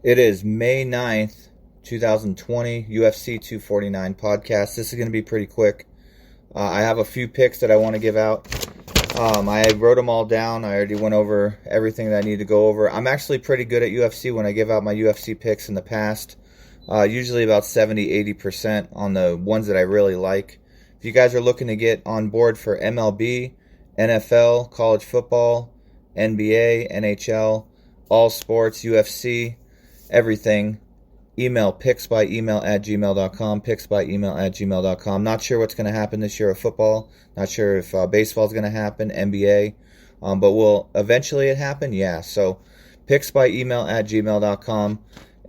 It is May 9th, 2020, UFC 249 podcast. This is going to be pretty quick. I have a few picks that I want to give out. I wrote them all down. I already went over everything that I need to go over. I'm actually pretty good at UFC when I give out my UFC picks in the past. Usually about 70-80% on the ones that I really like. If you guys are looking to get on board for MLB, NFL, college football, NBA, NHL, all sports, UFC, everything, email picksbyemail@gmail.com, picksbyemail@gmail.com. Not sure what's going to happen this year with football. Not sure if baseball is going to happen, NBA. But will eventually it happen? Yeah. So picksbyemail@gmail.com.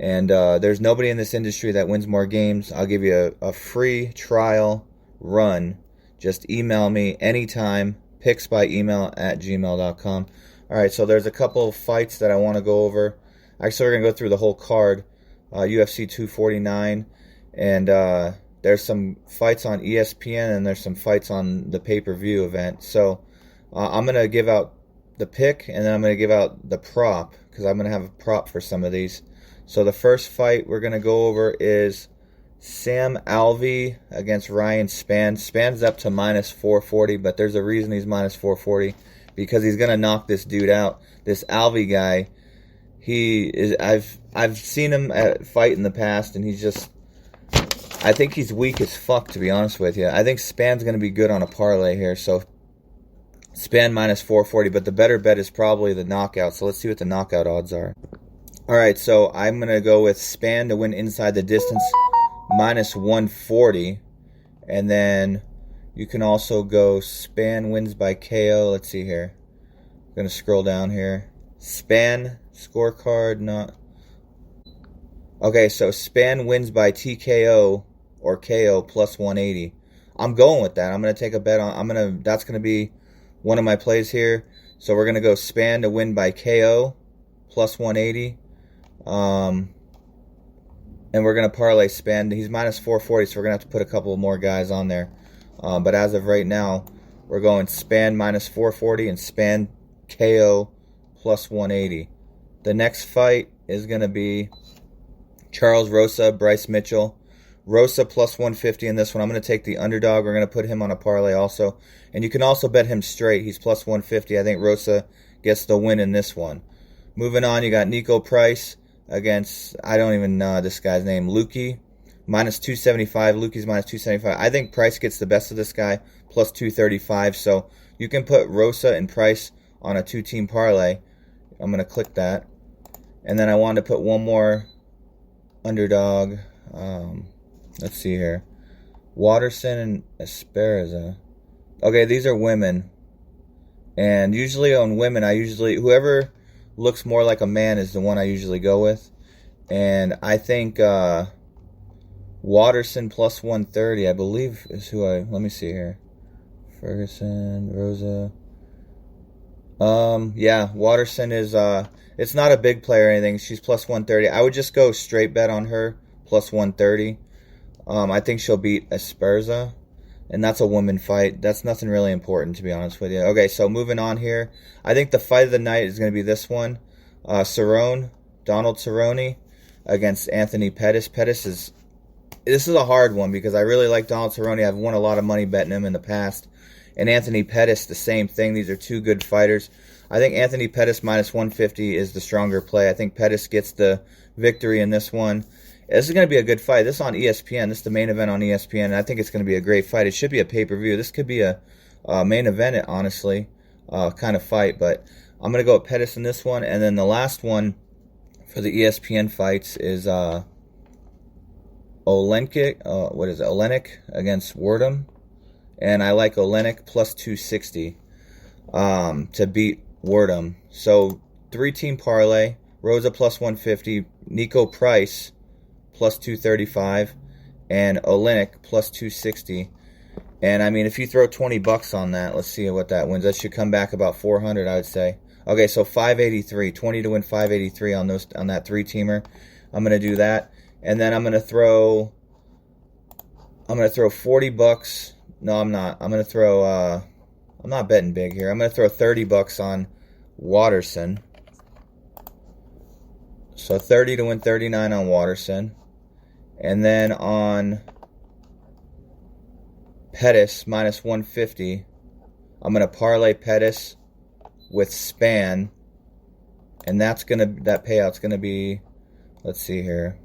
And there's nobody in this industry that wins more games. I'll give you a free trial run. Just email me anytime, picksbyemail@gmail.com. All right, so there's a couple of fights that I want to go over. Actually, we're going to go through the whole card, UFC 249, and there's some fights on ESPN, and there's some fights on the pay-per-view event. So I'm going to give out the pick, and then I'm going to give out the prop, because I'm going to have a prop for some of these. So the first fight we're going to go over is Sam Alvey against Ryan Spann. Spann's up to minus 440, but there's a reason he's minus 440, because he's going to knock this dude out. This Alvey guy, I've seen him fight in the past, and I think he's weak as fuck, to be honest with you. I think Spann's going to be good on a parlay here, so Spann minus 440, but the better bet is probably the knockout, so let's see what the knockout odds are. Alright, so I'm going to go with Spann to win inside the distance, minus 140, and then you can also go Spann wins by KO. Let's see here. I'm going to scroll down here. Spann scorecard, not... Okay, so Spann wins by TKO or KO plus 180. I'm going with that. I'm going to take a bet on... That's going to be one of my plays here. So we're going to go Spann to win by KO plus 180. And we're going to parlay Spann. He's minus 440, so we're going to have to put a couple more guys on there. But as of right now, we're going Spann minus 440 and Spann KO plus 180. The next fight is going to be Charles Rosa, Bryce Mitchell. Rosa plus 150 in this one. I'm going to take the underdog. We're going to put him on a parlay also. And you can also bet him straight. He's plus 150. I think Rosa gets the win in this one. Moving on, you got Nico Price against, I don't even know this guy's name, Lukey, minus 275. Lukey's minus 275. I think Price gets the best of this guy, plus 235. So you can put Rosa and Price on a two-team parlay. I'm going to click that. And then I wanted to put one more underdog. Let's see here. Watterson and Esparza. Okay, these are women. And usually on women, whoever looks more like a man is the one I usually go with. And I think Watterson plus 130, I believe, is let me see here. Ferguson, Rosa. Yeah, Watterson is, it's not a big player or anything. She's plus 130. I would just go straight bet on her, plus 130. I think she'll beat Esparza. And that's a woman fight. That's nothing really important, to be honest with you. Okay, so moving on here. I think the fight of the night is going to be this one. Donald Cerrone against Anthony Pettis. This is a hard one because I really like Donald Cerrone. I've won a lot of money betting him in the past. And Anthony Pettis, the same thing. These are two good fighters. I think Anthony Pettis minus 150 is the stronger play. I think Pettis gets the victory in this one. This is going to be a good fight. This is on ESPN. This is the main event on ESPN, and I think it's going to be a great fight. It should be a pay-per-view. This could be a main event, honestly, kind of fight. But I'm going to go with Pettis in this one. And then the last one for the ESPN fights is Olenek against Werdum. And I like Olenek plus 260 to beat Werdum. So, three-team parlay. Rosa plus 150. Nico Price plus 235, and Olenek plus 260. And I mean, if you throw $20 on that, let's see what that wins. That should come back about 400, I would say. Okay, so 583, 20 to win 583 on that three-teamer. I'm gonna do that, and then I'm gonna throw $40. No, I'm not. I'm not betting big here. I'm gonna throw $30 on Watterson. So 30 to win 39 on Watterson. And then on Pettis, minus 150, I'm going to parlay Pettis with Span. And that payout's going to be, let's see here,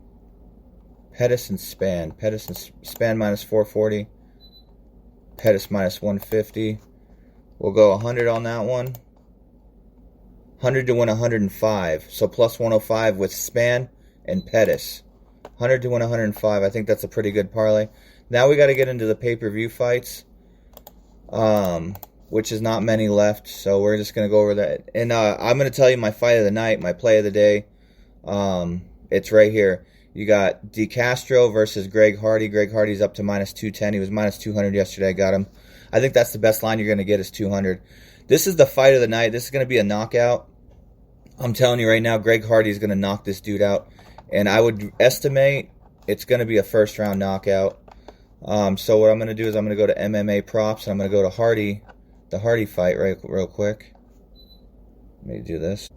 Pettis and Span. Pettis and Span minus 440. Pettis minus 150. We'll go 100 on that one. 100 to win 105. So plus 105 with Span and Pettis. 100 to win 105. I think that's a pretty good parlay. Now we got to get into the pay-per-view fights, which is not many left. So we're just going to go over that. And I'm going to tell you my fight of the night, my play of the day. It's right here. You got DeCastro versus Greg Hardy. Greg Hardy's up to minus 210. He was minus 200 yesterday. I got him. I think that's the best line you're going to get is 200. This is the fight of the night. This is going to be a knockout. I'm telling you right now, Greg Hardy is going to knock this dude out. And I would estimate it's going to be a first-round knockout. So what I'm going to do is I'm going to go to MMA props. And I'm going to go to Hardy, the Hardy fight real quick. Let me do this.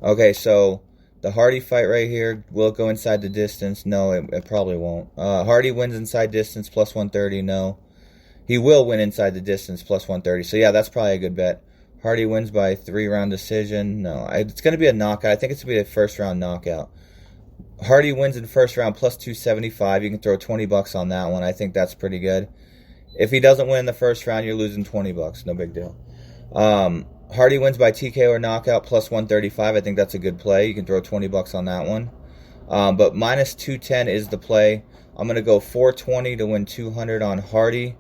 Okay, so the Hardy fight right here, will it go inside the distance? No, it probably won't. Hardy wins inside distance, plus 130. No. He will win inside the distance, plus 130. So, yeah, that's probably a good bet. Hardy wins by 3-round decision. No, it's going to be a knockout. I think it's going to be a first-round knockout. Hardy wins in first round, plus 275. You can throw $20 on that one. I think that's pretty good. If he doesn't win the first round, you're losing $20. No big deal. Hardy wins by TKO or knockout, plus 135. I think that's a good play. You can throw $20 on that one. But minus 210 is the play. I'm going to go 420 to win 200 on Hardy.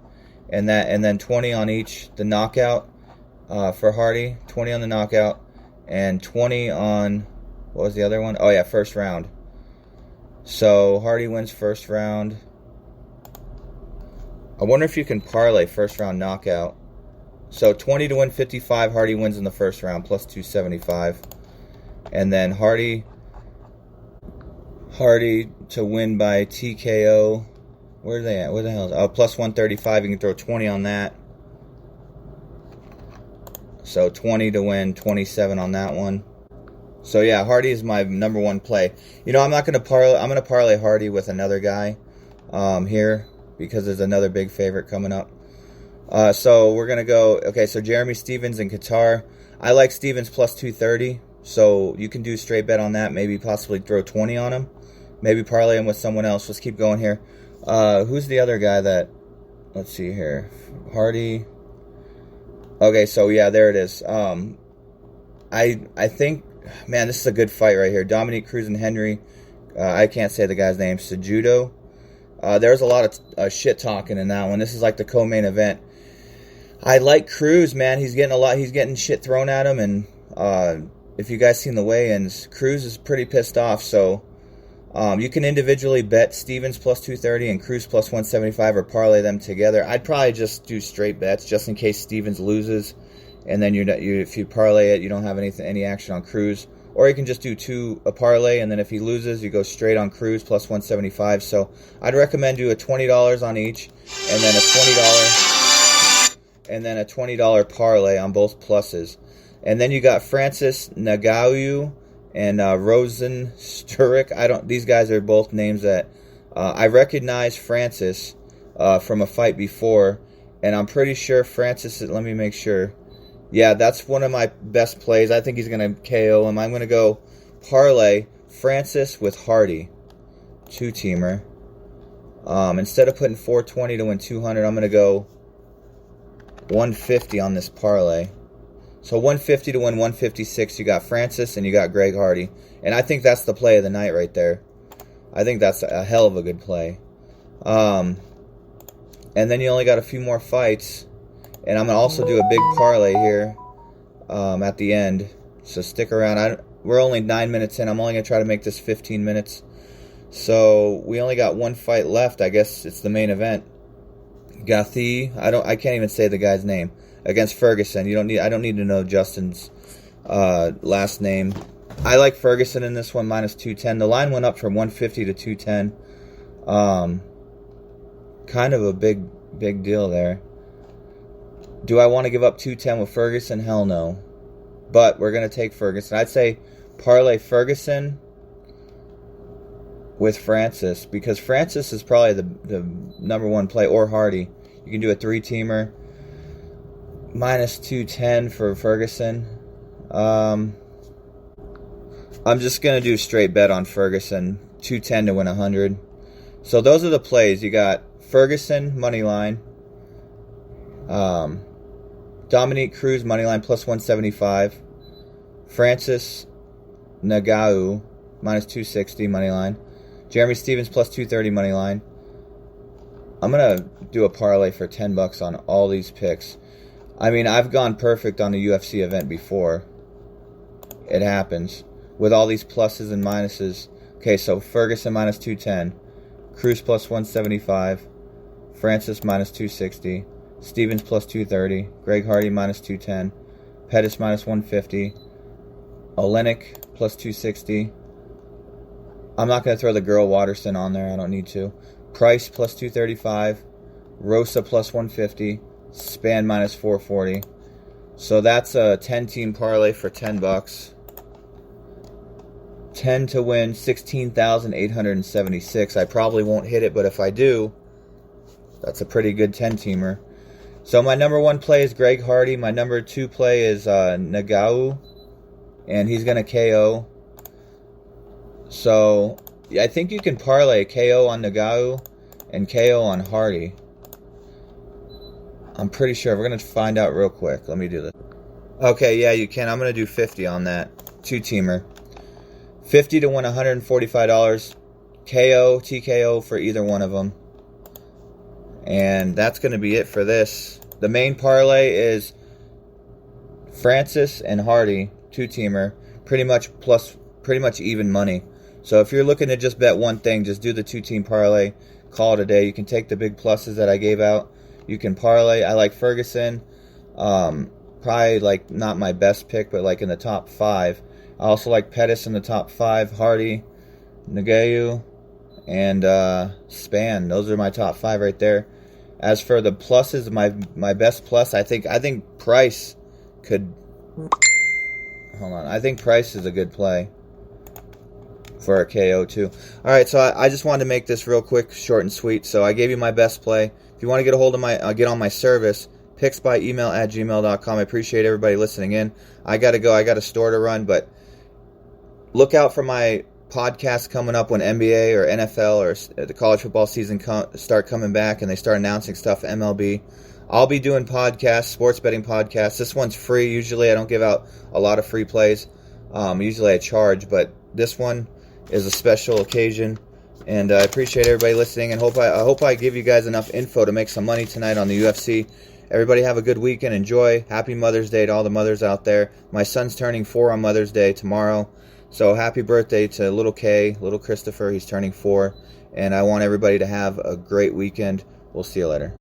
And then 20 on each, the knockout for Hardy. 20 on the knockout. And 20 on, what was the other one? Oh, yeah, first round. So Hardy wins first round. I wonder if you can parlay first round knockout. So 20 to win 55. Hardy wins in the first round, plus 275. And then Hardy to win by TKO. Where are they at? Where the hell is it? Oh, plus 135. You can throw 20 on that. So 20 to win 27 on that one. So yeah, Hardy is my number one play. You know, I'm going to parlay Hardy with another guy here because there's another big favorite coming up. So we're going to go, okay, so Jeremy Stevens in Qatar. I like Stevens plus 230, so you can do straight bet on that, maybe possibly throw 20 on him. Maybe parlay him with someone else. Let's keep going here. Who's the other guy that, let's see here, Hardy. Okay, so yeah, there it is. I think, man, this is a good fight right here. Dominique Cruz and Henry. I can't say the guy's name. Cejudo. There's a lot of shit talking in that one. This is like the co-main event. I like Cruz, man. He's getting shit thrown at him, and if you guys seen the weigh-ins, Cruz is pretty pissed off. So you can individually bet Stevens plus 230 and Cruz plus 175, or parlay them together. I'd probably just do straight bets just in case Stevens loses. And then if you parlay it, you don't have any action on Cruz. Or you can just do a parlay, and then if he loses, you go straight on Cruz plus 175. So I'd recommend do a $20 on each, and then a $20 parlay on both pluses. And then you got Francis Ngannou and Rosen Sturek. These guys are both names that I recognize Francis from a fight before, and I'm pretty sure Francis. Let me make sure. Yeah, that's one of my best plays. I think he's going to KO him. I'm going to go parlay Francis with Hardy. 2-teamer. Instead of putting 420 to win 200, I'm going to go 150 on this parlay. So 150 to win 156. You got Francis and you got Greg Hardy. And I think that's the play of the night right there. I think that's a hell of a good play. And then you only got a few more fights. And I'm going to also do a big parlay here at the end. So stick around. We're only 9 minutes in. I'm only going to try to make this 15 minutes. So we only got one fight left. I guess it's the main event. Gathi. I can't even say the guy's name. Against Ferguson. I don't need to know Justin's last name. I like Ferguson in this one, minus 210. The line went up from 150 to 210. Kind of a big deal there. Do I want to give up 210 with Ferguson? Hell no. But we're going to take Ferguson. I'd say parlay Ferguson with Francis, because Francis is probably the number one play, or Hardy. You can do a 3-teamer. Minus 210 for Ferguson. I'm just going to do straight bet on Ferguson. 210 to win 100. So those are the plays. You got Ferguson, money line. Dominique Cruz, money line, plus 175. Francis Nagau, minus 260, money line. Jeremy Stevens, plus 230, money line. I'm going to do a parlay for $10 on all these picks. I mean, I've gone perfect on a UFC event before. It happens. With all these pluses and minuses. Okay, so Ferguson minus 210. Cruz plus 175. Francis minus 260. Stevens plus 230. Greg Hardy minus 210. Pettis minus 150. Olenek plus 260. I'm not going to throw the girl Watterson on there. I don't need to. Price plus 235. Rosa plus 150. Span minus 440. So that's a 10-team parlay for $10. 10 to win 16,876. I probably won't hit it, but if I do, that's a pretty good 10-teamer. So my number one play is Greg Hardy. My number two play is Nagau, and he's going to KO. So I think you can parlay KO on Nagau and KO on Hardy. I'm pretty sure. We're going to find out real quick. Let me do this. Okay, yeah, you can. I'm going to do 50 on that. 2-teamer. 50 to win $145. KO, TKO for either one of them. And that's going to be it for this. The main parlay is Francis and Hardy, 2-teamer, pretty much even money. So if you're looking to just bet one thing, just do the 2-team parlay, call it a day. You can take the big pluses that I gave out. You can parlay. I like Ferguson. Probably like not my best pick, but like in the top 5. I also like Pettis in the top 5, Hardy, Nagau, and Span. Those are my top 5 right there. As for the pluses, my best plus, I think Price could. Hold on, I think Price is a good play for a KO too. All right, so I just wanted to make this real quick, short and sweet. So I gave you my best play. If you want to get a hold of get on my service, picksbyemail@gmail.com. I appreciate everybody listening in. I got to go. I got a store to run, but look out for my podcast coming up when NBA or NFL or the college football season start coming back and they start announcing stuff, MLB. I'll be doing podcasts, sports betting podcasts. This one's free. Usually I don't give out a lot of free plays. Usually I charge, but this one is a special occasion. And I appreciate everybody listening, and I hope I give you guys enough info to make some money tonight on the UFC. Everybody have a good weekend. Enjoy. Happy Mother's Day to all the mothers out there. My son's turning 4 on Mother's Day tomorrow. So happy birthday to little K, little Christopher. He's turning 4. And I want everybody to have a great weekend. We'll see you later.